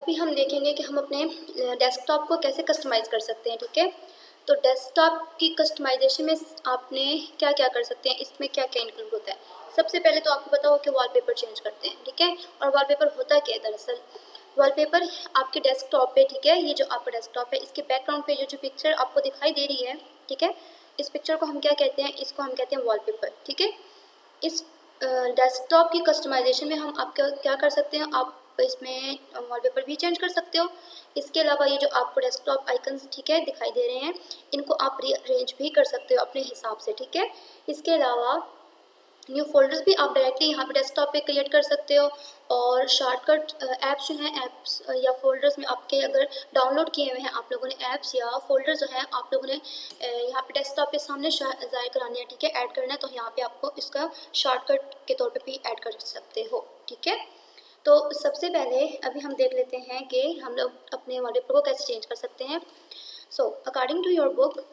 अभी हम देखेंगे कि हम अपने डेस्कटॉप को कैसे कस्टमाइज़ कर सकते हैं। ठीक है, तो डेस्कटॉप की कस्टमाइजेशन में आपने क्या क्या कर सकते हैं, इसमें क्या क्या इंक्लूड होता है। सबसे पहले तो आपको पता हो कि वॉलपेपर चेंज करते हैं। ठीक है, और वॉलपेपर होता क्या है दरअसल, वॉलपेपर आपके डेस्कटॉप पे, ठीक है, ये जो आपका डेस्कटॉप है इसके बैकग्राउंड पे जो पिक्चर आपको दिखाई दे रही है, ठीक है, इस पिक्चर को हम क्या कहते हैं, इसको हम कहते हैं वॉलपेपर। ठीक है, इस डेस्कटॉप की कस्टमाइजेशन में हम आप क्या कर सकते हैं, आप इसमें वॉलपेपर भी चेंज कर सकते हो। इसके अलावा ये जो आपको डेस्कटॉप आइकन्स, ठीक है, दिखाई दे रहे हैं, इनको आप रीअरेंज भी कर सकते हो अपने हिसाब से। ठीक है, इसके अलावा न्यू फोल्डर्स भी आप डायरेक्टली यहाँ पे डेस्कटॉप पे क्रिएट कर सकते हो। और शॉर्टकट ऐप्स जो हैं, ऐप्स या फोल्डर्स में आपके अगर डाउनलोड किए हुए हैं आप लोगों ने ऐप्स या फोल्डर्स जो हैं आप लोगों ने यहाँ पे डेस्कटॉप के सामने ज़ाहिर करानी है, ठीक है, ऐड करना है, तो यहाँ पे आपको इसका शॉर्टकट के तौर पे भी ऐड कर सकते हो। ठीक है, तो सबसे पहले अभी हम देख लेते हैं कि हम लोग अपने वॉलपेपर को कैसे चेंज कर सकते हैं। So according to your book,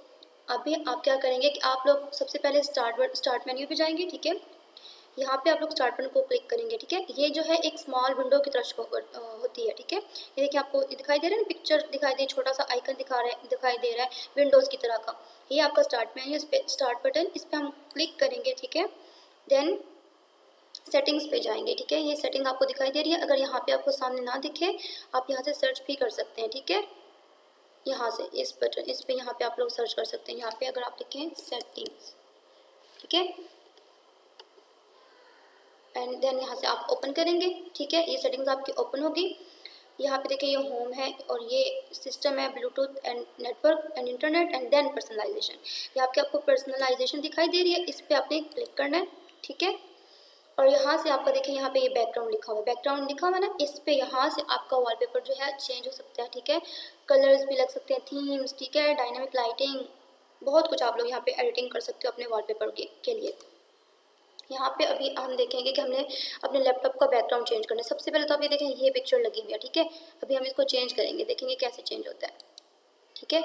अभी आप क्या करेंगे कि आप लोग सबसे पहले स्टार्ट मेन्यू पे जाएंगे। ठीक है, यहाँ पे आप लोग स्टार्ट बटन को क्लिक करेंगे। ठीक है, ये जो है एक स्मॉल विंडो की तरह होती है। ठीक है, ये देखिए आपको दिखाई दे रहा है ना, पिक्चर दिखाई दे, छोटा सा आइकन दिखाई दे रहा है विंडोज़ की तरह का, ये आपका स्टार्ट मेन्यू, इस पर स्टार्ट बटन, इस पर हम क्लिक करेंगे। ठीक है, देन सेटिंग्स पे जाएंगे। ठीक है, ये सेटिंग आपको दिखाई दे रही है, अगर यहाँ पे आपको सामने ना दिखे आप यहाँ से सर्च भी कर सकते हैं। ठीक है, यहाँ से इस बटन, इस पे यहाँ पे आप लोग सर्च कर सकते हैं। यहाँ पे अगर आप लिखें सेटिंग्स, ठीक है, एंड देन यहाँ से आप ओपन करेंगे। ठीक है, ये सेटिंग्स आपकी ओपन होगी। यहाँ पे देखिए ये होम है और ये सिस्टम है, Bluetooth and network and internet and then personalization. यहाँ पे आपको पर्सनलाइजेशन दिखाई दे रही है, इस पर आपने क्लिक करना है। ठीक है, और यहाँ से आपका देखिए यहाँ पे ये बैकग्राउंड लिखा हुआ है, बैकग्राउंड लिखा हुआ है ना, इस पे यहाँ से आपका वॉलपेपर जो है चेंज हो सकता है। ठीक है, कलर्स भी लग सकते हैं, थीम्स, ठीक है, डायनामिक लाइटिंग, बहुत कुछ आप लोग यहाँ पे एडिटिंग कर सकते हो अपने वॉलपेपर के लिए। यहाँ पे अभी हम देखेंगे कि हमने अपने लैपटॉप का बैकग्राउंड चेंज करना है। सबसे पहले तो आप ये देखें, ये पिक्चर लगी हुई है। ठीक है, अभी हम इसको चेंज करेंगे, देखेंगे कैसे चेंज होता है। ठीक है,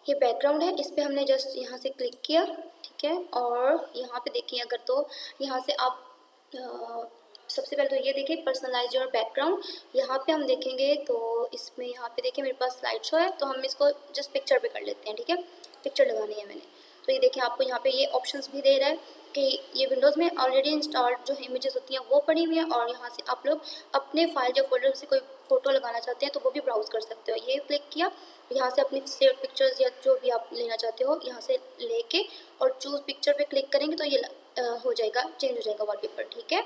ये बैकग्राउंड है, इस पर हमने जस्ट यहाँ से क्लिक किया। ठीक है, और यहाँ पे देखिए अगर तो यहाँ से आप सबसे पहले तो ये देखिए पर्सनलाइज योर बैकग्राउंड, यहाँ पे हम देखेंगे तो इसमें यहाँ पे देखिए मेरे पास स्लाइड शो है, तो हम इसको जस्ट पिक्चर पे कर लेते हैं। ठीक है, पिक्चर लगानी है मैंने, तो ये देखिए आपको यहाँ पे ये ऑप्शंस भी दे रहा है कि ये विंडोज़ में ऑलरेडी इंस्टॉल्ड जो इमेजेस होती हैं वो पड़ी हुई हैं, और यहाँ से आप लोग अपने फाइल या फोल्डर से कोई फ़ोटो लगाना चाहते हैं तो वो भी ब्राउज़ कर सकते हो। ये क्लिक किया, यहाँ से अपनी सेव पिक्चर्स या जो भी आप लेना चाहते हो यहाँ से लेके और चूज़ पिक्चर पे क्लिक करेंगे तो ये हो जाएगा, चेंज हो जाएगा वॉलपेपर। ठीक है,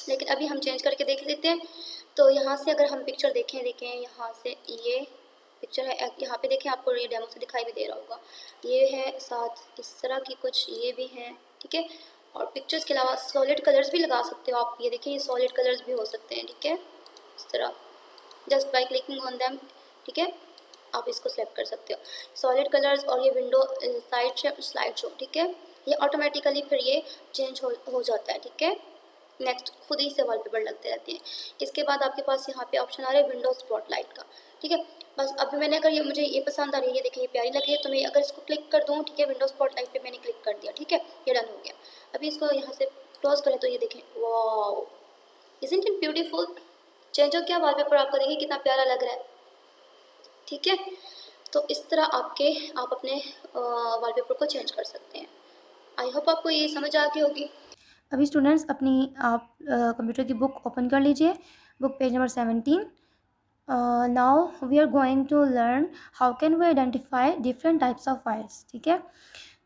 लेकिन अभी हम चेंज करके देख लेते हैं। तो यहाँ से अगर हम पिक्चर देखें यहाँ से ये पिक्चर है, यहाँ पे देखें आपको ये डेमो से दिखाई भी दे रहा होगा, ये है, साथ इस तरह की कुछ ये भी हैं। ठीक है, और पिक्चर्स के अलावा सॉलिड कलर्स भी लगा सकते हो आप, ये देखिए ये सॉलिड कलर्स भी हो सकते हैं। ठीक है, इस तरह just by clicking on them, ठीक है, आप इसको सेलेक्ट कर सकते हो सॉलिड कलर्स। और ये विंडो स्लाइड शो, ठीक है, ये ऑटोमेटिकली फिर ये चेंज हो जाता है। ठीक है, नेक्स्ट खुद ही से वॉलपेपर लगते रहते हैं। इसके बाद आपके पास यहाँ पे ऑप्शन आ रहा है विंडो स्पॉटलाइट का। ठीक है, बस अभी मैंने अगर ये मुझे ये पसंद आ रही है, ये देखिए ये प्यारी लगी है, तो मैं अगर इसको क्लिक कर दूँ, ठीक है, विंडो स्पॉटलाइट पे मैंने क्लिक कर दिया। ठीक है, ये डन हो गया। अभी इसको यहाँ से क्लोज करें तो ये देखें, wow, isn't it beautiful, change हो गया वॉलपेपर आपको, देखिए कितना प्यारा लग रहा है। ठीक है, तो इस तरह आप अपने वॉलपेपर को चेंज कर सकते हैं। आई होप आपको ये समझ आ गई होगी। अभी स्टूडेंट्स अपनी आप कंप्यूटर की बुक ओपन कर लीजिए, book page number 17। Now we are going to learn how can we identify different types of files. ठीक है,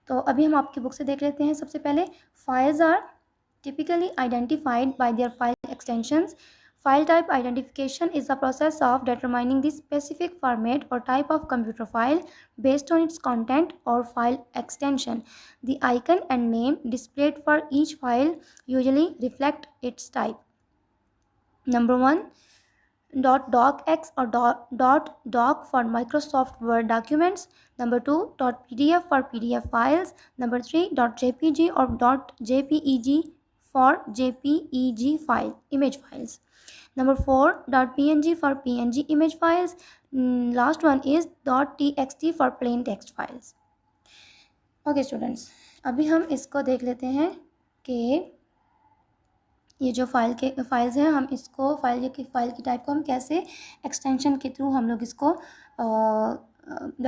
तो अभी हम आपकी बुक से देख लेते हैं। सबसे पहले files are typically identified by their file extensions. File type identification is the process of determining the specific format or type of computer file based on its content or file extension. The icon and name displayed for each file usually reflect its type. Number 1, .docx or .doc for Microsoft Word documents. Number 2, .pdf for PDF files. Number 3, .jpg or .jpeg for JPEG image files. Number 4, .png for PNG image files. Last one is .txt for plain text files. Okay students, अभी हम इसको देख लेते हैं कि ये जो files हैं, हम इसको फाइल की टाइप को हम कैसे एक्सटेंशन के थ्रू हम लोग इसको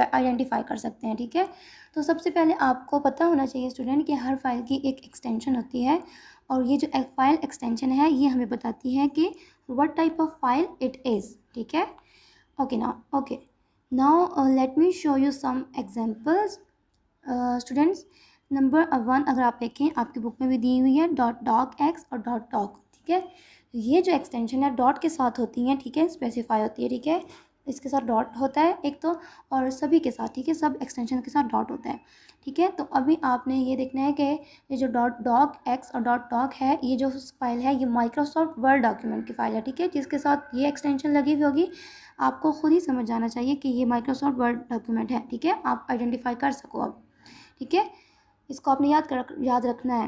आइडेंटिफाई कर सकते हैं, ठीक है। तो सबसे पहले आपको पता होना चाहिए स्टूडेंट कि हर फाइल की एक एक्सटेंशन होती है, और ये जो फाइल एक्सटेंशन है ये हमें बताती है कि what type of file it is, ठीक है। Okay now let me show you some examples students. Number 1 अगर आप देखें आपकी बुक में भी दी हुई है .docx और .doc, ठीक है। ये जो एक्सटेंशन है डॉट के साथ होती हैं, ठीक है, स्पेसिफाई होती है, ठीक है, इसके साथ डॉट होता है एक तो, और सभी के साथ, ठीक है, सब एक्सटेंशन के साथ डॉट होता है, ठीक है। तो अभी आपने ये देखना है कि ये जो .docx और .doc है, ये जो फाइल है ये माइक्रोसॉफ्ट वर्ड डॉक्यूमेंट की फ़ाइल है, ठीक है, जिसके साथ ये एक्सटेंशन लगी हुई होगी। आपको खुद ही समझ जाना चाहिए कि ये माइक्रोसॉफ्ट वर्ड डॉक्यूमेंट है, ठीक है, आप आइडेंटिफाई कर सको अब, ठीक है। इसको आपने याद रखना है।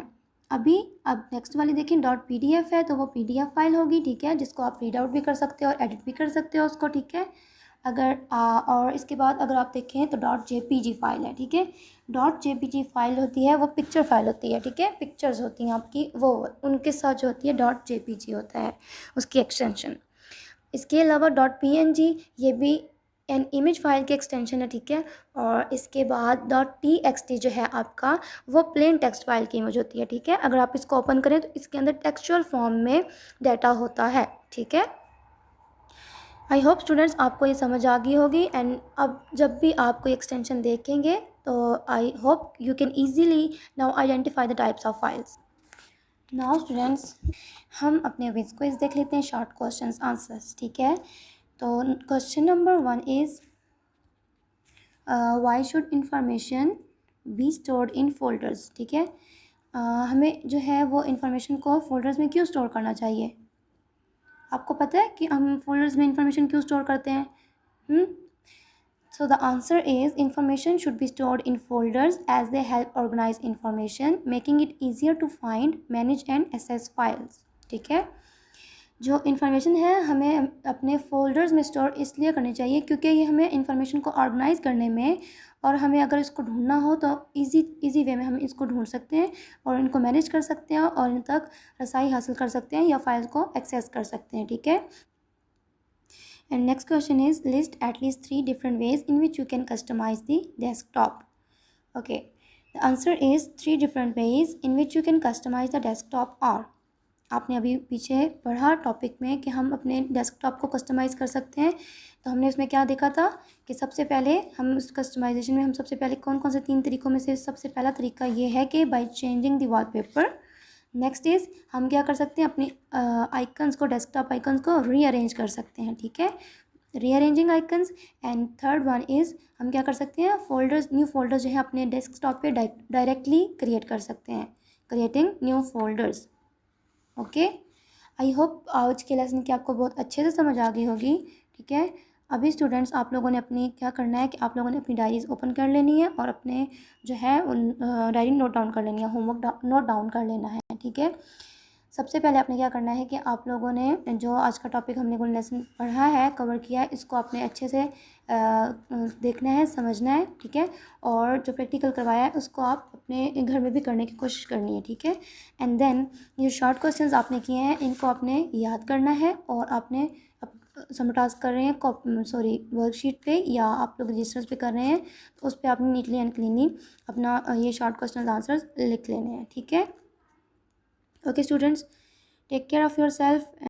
अब नेक्स्ट वाली देखिए .pdf है, तो वो pdf फाइल होगी, ठीक है, जिसको आप रीड आउट भी कर सकते हो और एडिट भी कर सकते हो उसको, ठीक है। और इसके बाद अगर आप देखें तो .jpg फाइल है, ठीक है। .jpg फाइल होती है वो पिक्चर फाइल होती है, ठीक है, पिक्चर्स होती हैं आपकी, वो उनके साथ जो होती है .jpg होता है उसकी एक्सटेंशन। इसके अलावा .png ये भी एन इमेज फाइल की एक्सटेंशन है, ठीक है। और इसके बाद .txt जो है आपका वो प्लेन टेक्स्ट फाइल की इमेज होती है, ठीक है। अगर आप इसको ओपन करें तो इसके अंदर टेक्सचुअल फॉर्म में डाटा होता है, ठीक है। आई होप स्टूडेंट्स आपको ये समझ आ गई होगी। एंड अब जब भी आप कोई एक्सटेंशन देखेंगे तो I hope you can easily now identify the types of files. Now students हम अपने विज क्विज देख लेते हैं, शॉर्ट क्वेश्चंस आंसर्स, ठीक है। तो question number 1 is why should information be stored in folders, ठीक है। हमें जो है वो इंफॉर्मेशन को फोल्डर्स में क्यों स्टोर करना चाहिए? आपको पता है कि हम फोल्डर्स में इंफॉर्मेशन क्यों स्टोर करते हैं? So the answer is information should be stored in folders as they help organize information, making it easier to find, manage and access files, ठीक है। जो इन्फॉर्मेशन है हमें अपने फोल्डर्स में स्टोर इसलिए करनी चाहिए क्योंकि ये हमें इन्फॉर्मेशन को ऑर्गेनाइज करने में, और हमें अगर इसको ढूंढना हो तो इजी वे में हम इसको ढूंढ सकते हैं और इनको मैनेज कर सकते हैं और इन तक रसाई हासिल कर सकते हैं या फाइल्स को एक्सेस कर सकते हैं, ठीक है। And next question is list at least 3 different ways in which you can customize the desktop. Okay, the answer is 3 different ways in which you can customize the desktop are. आपने अभी पीछे पढ़ा topic में कि हम अपने desktop को customise कर सकते हैं। तो हमने उसमें क्या देखा था कि सबसे पहले हम उस कस्टमाइजेशन में हम सबसे पहले कौन कौन से 3 तरीक़ों में से सबसे पहला तरीका ये है कि by changing the wallpaper. Next is हम क्या कर सकते हैं, अपनी आइकन्स को, डेस्कटॉप आइकन्स को रीअरेंज कर सकते हैं, ठीक है, rearranging icons. And third one is हम क्या कर सकते हैं, न्यू फोल्डर्स जो है अपने डेस्कटॉप पे डायरेक्टली क्रिएट कर सकते हैं, creating new folders. Okay, I hope आज के लेसन की आपको बहुत अच्छे से समझ आ गई होगी, ठीक है। अभी स्टूडेंट्स आप लोगों ने अपनी क्या करना है कि आप लोगों ने अपनी डायरीज़ ओपन कर लेनी है और अपने जो है उन डायरी नोट डाउन कर लेनी है, होमवर्क नोट डाउन कर लेना है, ठीक है। सबसे पहले आपने क्या करना है कि आप लोगों ने जो आज का टॉपिक हमने कोई लेसन पढ़ा है, कवर किया है, इसको आपने अच्छे से देखना है, समझना है, ठीक है। और जो प्रैक्टिकल करवाया है उसको आप अपने घर में भी करने की कोशिश करनी है, ठीक है। एंड देन ये शॉर्ट क्वेश्चंस आपने किए हैं इनको आपने याद करना है और आपने सम टास्क कर रहे हैं वर्कशीट पे या आप लोग रजिस्टर्स पे कर रहे हैं तो उस पर आपने नीटली एंड क्लीनली अपना ये शॉर्ट क्वेश्चन आंसर्स लिख लेने हैं, ठीक है। Okay students, take care of yourself